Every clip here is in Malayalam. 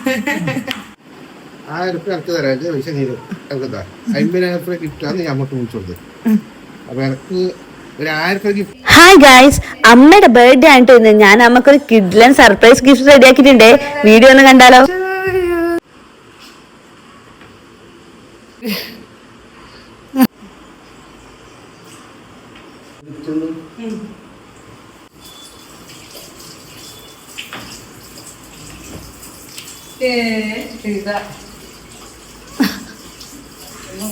1000 എനിക്ക് തരാം പൈസ നീരും എന്താ 50,000 ഗിഫ്റ്റാന്ന് ഞാൻ അങ്ങോട്ട് വിളിച്ചു കൊടുത്തത്. അപ്പൊ എനിക്ക് ഒരു 1000 ഗിഫ്റ്റ്. ഹായ് ഗൈസ്, അമ്മയുടെ ബർത്ത്ഡേ ആയിട്ട് ഇന്ന് ഞാൻ അമ്മക്കൊരു കിഡ്ലൻ സർപ്രൈസ് ഗിഫ്റ്റ് റെഡി ആക്കിയിട്ടുണ്ട്. വീഡിയോ ഒന്ന് കണ്ടാലോ?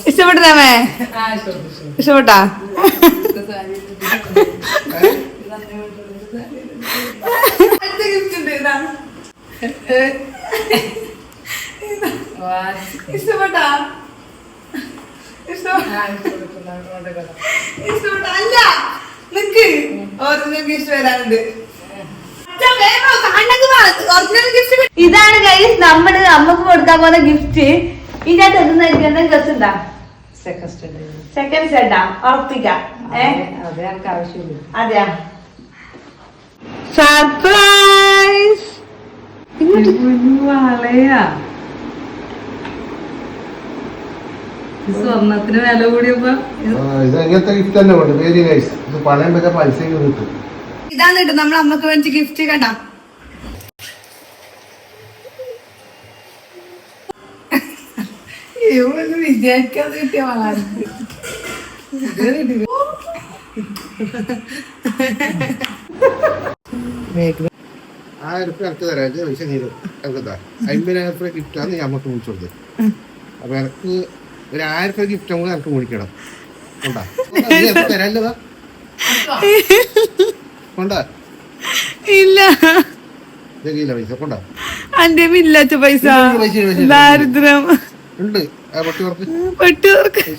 ഇഷ്ടപ്പെട്ടേ? ഇഷ്ടപ്പെട്ടാ? ഇഷ്ടപ്പെട്ടാ? ഇഷ്ടപ്പെട്ടല്ല നിക്ക് ഒറിജിനൽ ഗിഫ്റ്റ് വരാനുണ്ട്. ഇതാണ് ഗൈസ് നമ്മുടെ അമ്മക്ക് കൊടുക്കാൻ പോകുന്ന ഗിഫ്റ്റ്. ഇതിനകത്ത് എന്തെന്ന് ഡ്രസ് ഉണ്ടാ? സെക്കൻഡ് സെറ്റാ ഉറപ്പിക്കാം. അതെയാ സർപ്രൈസ്. സ്വർണത്തിന് വില കൂടിയപ്പോ ഇത് എങ്ങനത്തെ ഗിഫ്റ്റ് തന്നെ വേണ്ട വെരി നൈസ്. ഇത് പണയം വെച്ച പൈസ കിട്ടും. ഇതാണ് കേട്ടോ നമ്മൾ അമ്മക്ക് വേണ്ടി ഗിഫ്റ്റ്. കണ്ട വിചാരിക്കാതെ കിട്ടിയ വളരെ 1000 എനിക്ക് തരാം പൈസ നീരും എന്താ 50,000 ഗിഫ്റ്റാന്ന് ഞാൻ അങ്ങോട്ട് വിളിച്ചു കൊടുത്തത്. അപ്പൊ എനിക്ക് ഒരു 1000 ഗിഫ്റ്റ് കൂടെ എനിക്ക് മേടിക്കണം. കൊണ്ടാ തരാല്ലതാ കൊണ്ടാ ഇല്ല പൈസ കൊണ്ടാ അന്റെ ഇല്ലാത്ത പൈസ ദാരിദ്ര്യം ഉണ്ട്. പെട്ടി പെട്ടി